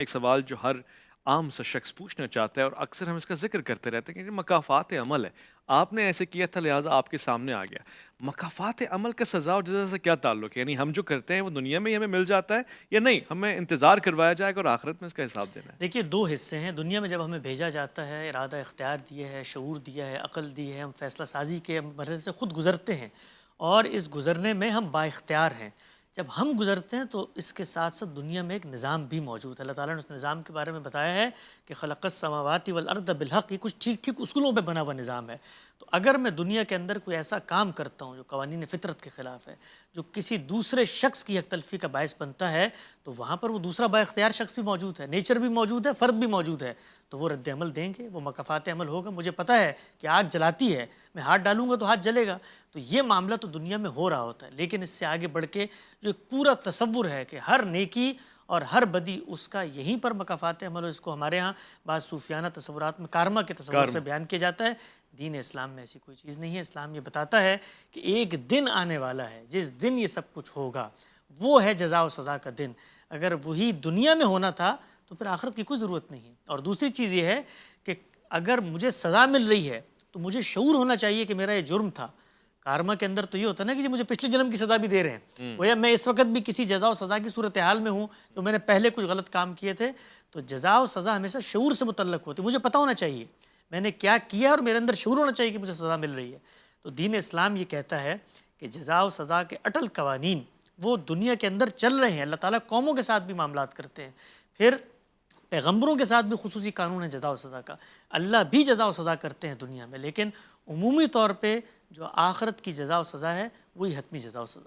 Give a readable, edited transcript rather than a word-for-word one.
एक सवाल जो हर आम सा शख्स पूछना चाहता है और अक्सर हम इसका ज़िक्र करते रहते हैं कि मकाफ़ात अमल है। आपने ऐसे किया था लिहाज़ा आपके सामने आ गया। मकाफ़ात अमल का सज़ा और जज़ा से क्या ताल्लुक़ है? यानी हम जो करते हैं वो दुनिया में ही हमें मिल जाता है या नहीं हमें इंतज़ार करवाया जाएगा और आखिरत में इसका हिसाब देना है? देखिए, 2 हिस्से हैं। दुनिया में जब हमें भेजा जाता है, इरादा इख्तियार दिए है, शऊर दिया है, अक़ल दी है, हम फ़ैसला साज़ी के मरहले से खुद गुज़रते हैं और इस गुज़रने में हम बाइख्तियार हैं। जब हम गुज़रते हैं तो इसके साथ-साथ दुनिया में एक निज़ाम भी मौजूद है। अल्लाह ताला ने उस निज़ाम के बारे में बताया है कि खलक़स समावाति वल अर्द बिल हक़, ये कुछ ठीक-ठीक उसूलों पे बना हुआ निज़ाम है। तो अगर मैं दुनिया के अंदर कोई ऐसा काम करता हूँ जो कवानीन फ़ितरत के ख़िलाफ़ है, जो किसी दूसरे शख्स की हक़-तलफ़ी का बायस बनता है, तो वहाँ पर वो दूसरा बाइख्तियार शख्स भी मौजूद है, नेचर भी मौजूद है, फ़र्द भी मौजूद है। तो वो रद्द-ए-अमल देंगे, वो मकाफ़ात अमल होगा। मुझे पता है कि आग जलाती है, मैं हाथ डालूँगा तो हाथ जलेगा। तो ये मामला तो दुनिया में हो रहा होता है। लेकिन इससे आगे बढ़ के जो एक पूरा तसव्वुर है कि हर नेकी और हर बदी उसका यहीं पर मकाफ़ात अमल हो, इसको हमारे यहाँ बाज़ सूफ़ियाना तसव्वुरात में कारमा के तसव्वुर से कर्म। बयान किया जाता है। दीन इस्लाम में ऐसी कोई चीज़ नहीं है। इस्लाम ये बताता है कि एक दिन आने वाला है, जिस दिन ये सब कुछ होगा, वो है जज़ा और सज़ा का दिन। अगर वही दुनिया में होना था, तो फिर आखिरत की कोई ज़रूरत नहीं है। और दूसरी चीज़ ये है कि अगर मुझे सज़ा मिल रही है, तो मुझे शऊर होना चाहिए कि मेरा ये जुर्म था। कारमा के अंदर तो ये होता है ना कि जी मुझे पिछले जन्म की सज़ा भी दे रहे हैं। हुँ। गोया मैं इस वक़्त भी किसी जज़ा और सज़ा की सूरत हाल में हूँ, जो मैंने पहले कुछ गलत काम किए थे। तो जज़ा और सज़ा हमेशा शऊर से मुतल्लक़ होती है। मुझे पता होना चाहिए, मैंने क्या किया और मेरे अंदर शऊर होना चाहिए कि मुझे सज़ा मिल रही है। तो दीन इस्लाम ये कहता है कि जज़ा और सज़ा के अटल कवानीन वो दुनिया के अंदर चल रहे हैं। अल्लाह ताला कौमों के साथ भी मामलात करते हैं। फिर पैगम्बरों के साथ भी खुसूसी कानून है जज़ा और सज़ा का। अल्लाह भी जज़ा और सज़ा करते हैं दुनिया में, लेकिन उमूमी तौर पे जो आखिरत की जज़ा और सज़ा है, वही हतमी जज़ा और सज़ा है।